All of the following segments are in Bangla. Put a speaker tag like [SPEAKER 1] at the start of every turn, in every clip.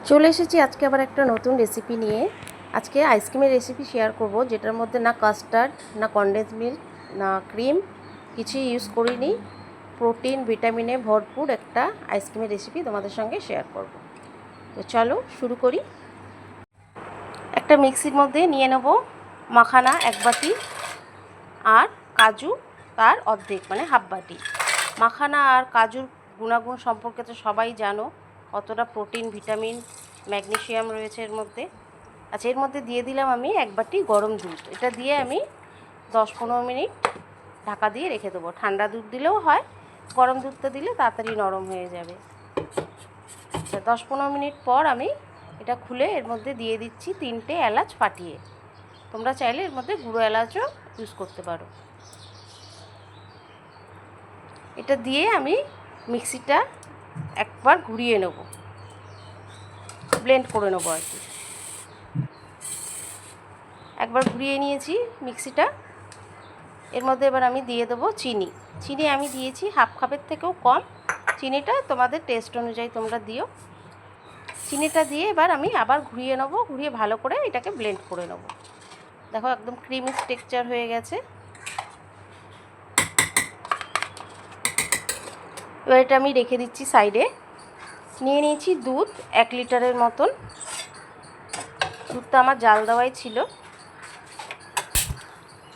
[SPEAKER 1] চলে এসেছি আজকে আবার একটা নতুন রেসিপি নিয়ে। আজকে আইসক্রিমের রেসিপি শেয়ার করব, যেটার মধ্যে না কাস্টার্ড, না কনডেন্স মিল্ক, না ক্রিম, কিছুই ইউজ করিনি। প্রোটিন ভিটামিনে ভরপুর একটা আইসক্রিমের রেসিপি তোমাদের সঙ্গে শেয়ার করব। তো চলো শুরু করি। একটা মিক্সির মধ্যে নিয়ে নেব মাখানা 1 বাটি আর কাজু তার অর্ধেক মানে হাফ বাটি। মাখানা আর কাজুর গুণাগুণ সম্পর্কে তো সবাই জানো, কতটা প্রোটিন ভিটামিন ম্যাগনেসিয়াম রয়েছে এর মধ্যে। আচ্ছা, এর মধ্যে দিয়ে দিলাম আমি 1 বাটি গরম দুধ। এটা দিয়ে আমি 10-15 মিনিট ঢাকা দিয়ে রেখে দেবো। ঠান্ডা দুধ দিলেও হয়, গরম দুধটা দিলে তাড়াতাড়ি নরম হয়ে যাবে। আচ্ছা, 10-15 মিনিট পর আমি এটা খুলে এর মধ্যে দিয়ে দিচ্ছি 3টে এলাচ ফাটিয়ে। তোমরা চাইলে এর মধ্যে গুঁড়ো এলাচও ইউজ করতে পারো। এটা দিয়ে আমি মিক্সিটা একবার ঘুরিয়ে নেব, ব্লেন্ড করে নেবো আর কি। একবার ঘুরিয়ে নিয়েছি মিক্সিটা। এর মধ্যে এবার আমি দিয়ে দেবো চিনি। চিনি আমি দিয়েছি হাফ কাপের থেকেও কম। চিনিটা তোমাদের টেস্ট অনুযায়ী তোমরা দিও। চিনিটা দিয়ে এবার আমি আবার ঘুরিয়ে নেবো, ঘুরিয়ে ভালো করে এটাকে ব্লেন্ড করে নেবো। দেখো একদম ক্রিমি টেক্সচার হয়ে গেছে। এবার এটা আমি রেখে দিচ্ছি সাইডে। নিয়ে নিয়েছি দুধ 1 লিটারের মতন। দুধটা আমার জাল দেওয়াই ছিল।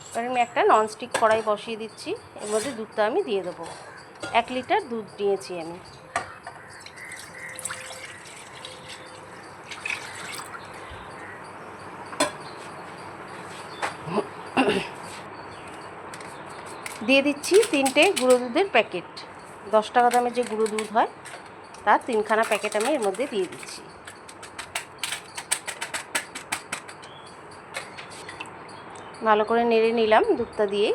[SPEAKER 1] এবার আমি একটা ননস্টিক কড়াই বসিয়ে দিচ্ছি, এর মধ্যে দুধটা আমি দিয়ে দেবো। 1 লিটার দুধ নিয়েছি আমি। দিয়ে দিচ্ছি 3টে গুঁড়ো দুধের প্যাকেট। 10 টাকা দামের যে গুঁড়ো দুধ হয় তার 3খানা প্যাকেট আমি এর মধ্যে দিয়ে দিচ্ছি। ভালো করে নেড়ে নিলাম দুধটা দিয়ে।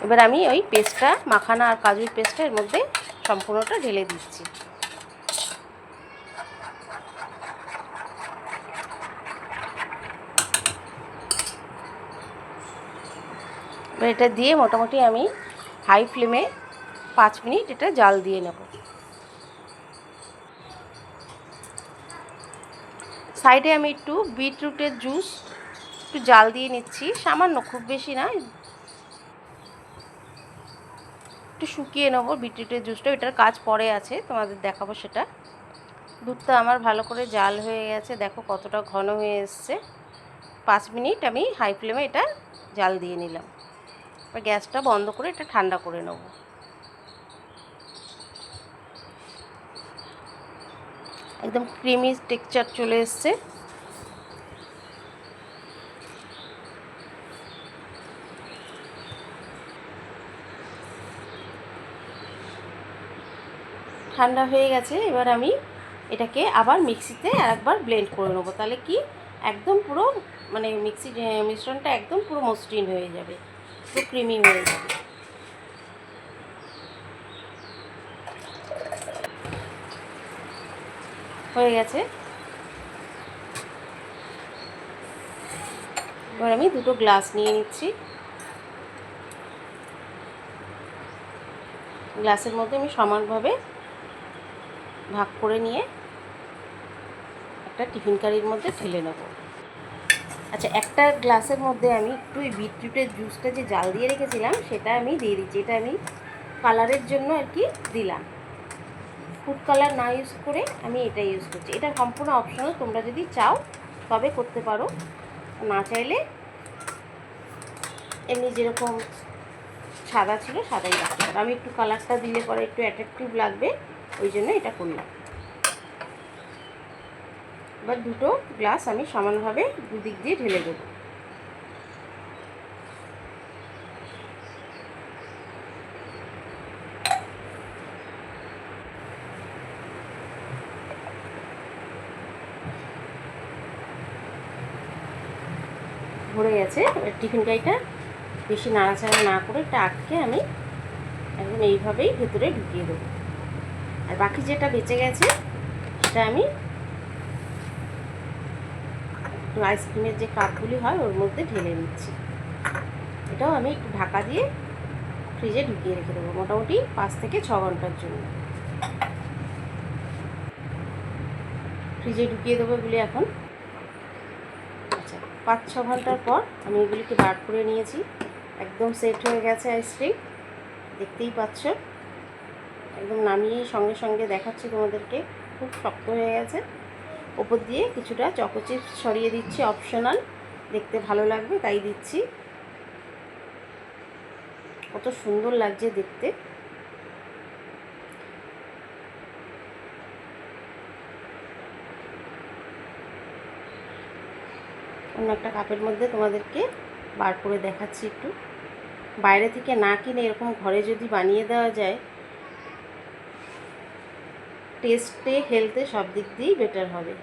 [SPEAKER 1] এবার আমি ওই পেস্টটা, মাখানা আর কাজুর পেস্টটা এর মধ্যে সম্পূর্ণটা ঢেলে দিচ্ছি। এবার এটা দিয়ে মোটামুটি আমি হাই ফ্লেমে 5 মিনিট এটা জাল দিয়ে নেব। সাইডে আমি একটু বিটরুটের জুস একটু জাল দিয়ে নিচ্ছি, সামান্য, খুব বেশি না, একটু শুকিয়ে নেবো বিটরুটের জুসটা। এটার কাজ পরে আছে, তোমাদের দেখাবো সেটা। দুধটা আমার ভালো করে জাল হয়ে গেছে, দেখো কতটা ঘন হয়ে এসছে। 5 মিনিট আমি হাই ফ্লেমে এটা জাল দিয়ে নিলাম। এবার গ্যাসটা বন্ধ করে এটা ঠান্ডা করে নেব। একদম ক্রিমি টেক্সচার চলে এসছে। ঠান্ডা হয়ে গেছে। এবার আমি এটাকে আবার মিক্সিতে আরেকবার ব্লেন্ড করে নেবো। তাহলে কি একদম পুরো মানে মিশ্রণটা একদম পুরো মসৃণ হয়ে যাবে, পুরো ক্রিমি হয়ে যাবে। হয়ে গেছে। এবার আমি 2টো গ্লাস নিয়ে নিচ্ছি। গ্লাসের মধ্যে আমি সমানভাবে ভাগ করে নিয়ে একটা টিফিন কারির মধ্যে ঢেলে নেব। আচ্ছা, একটা গ্লাসের মধ্যে আমি একটু ওই বিটরুটের জুসটা যে জাল দিয়ে রেখেছিলাম সেটা আমি দিয়ে দিচ্ছি। এটা আমি কালারের জন্য আর কি দিলাম। ফুড কালার না ইউজ করে আমি এটা ইউজ করছি। এটা সম্পূর্ণ অপশনাল, তোমরা যদি চাও তবে করতে পারো, না চাইলে এমনি যেরকম সাদা ছিল সাদাই রাখতে পারো। আমি একটু কালারটা দিলে পরে একটু অ্যাট্রাকটিভ লাগবে, ওই জন্য এটা করলাম। এবার 2টো গ্লাস আমি সমানভাবে দুদিক দিয়ে ঢেলে দেবো। ভরে গেছে। এবার টিফিন কারিটা বেশি নাড়াচাড়া না করে এটা আটকে আমি একদম এইভাবেই ভেতরে ঢুকিয়ে দেবো। আর বাকি যেটা বেঁচে গেছে সেটা আমি একটু আইসক্রিমের যে কাপগুলি হয় ওর মধ্যে ঢেলে নিচ্ছি। এটাও আমি একটু ঢাকা দিয়ে ফ্রিজে ঢুকিয়ে রেখে দেবো মোটামুটি 5 থেকে 6 ঘন্টার জন্য। ফ্রিজে ঢুকিয়ে দেবো এগুলি এখন। আচ্ছা, 5-6 ঘন্টার পর আমি এগুলিকে বার করে নিয়েছি। একদম সেট হয়ে গেছে আইসক্রিম, দেখতেই পাচ্ছ। একদম নামিয়েই সঙ্গে সঙ্গে দেখাচ্ছি তোমাদেরকে, খুব শক্ত হয়ে গেছে। ওপর দিয়ে কিছুটা চকো চিপস ছড়িয়ে দিচ্ছি, অপশনাল, দেখতে ভালো লাগবে তাই দিচ্ছি। কত সুন্দর লাগছে দেখতে। অন্য একটা কাপের মধ্যে তোমাদেরকে বার করে দেখাচ্ছি একটু। বাইরে থেকে না কিনে এরকম ঘরে যদি বানিয়ে দেওয়া যায়, টেস্টে হেলথে সব দিক দিয়েই বেটার হবে।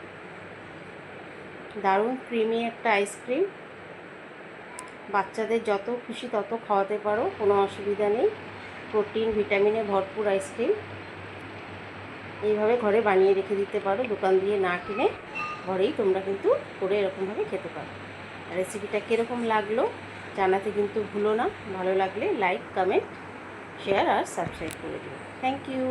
[SPEAKER 1] দারুণ ক্রিমি একটা আইসক্রিম, বাচ্চাদের যত খুশি তত খাওয়াতে পারো, কোনো অসুবিধা নেই। প্রোটিন ভিটামিনে ভরপুর আইসক্রিম। এইভাবে ঘরে বানিয়ে রেখে দিতে পারো, দোকান দিয়ে না কিনে ঘরেই তোমরা কিন্তু করে এরকমভাবে খেতে পারো। রেসিপিটা কীরকম লাগলো জানাতে কিন্তু ভুলো না। ভালো লাগলে লাইক, কমেন্ট, শেয়ার আর সাবস্ক্রাইব করে দিও। Thank you.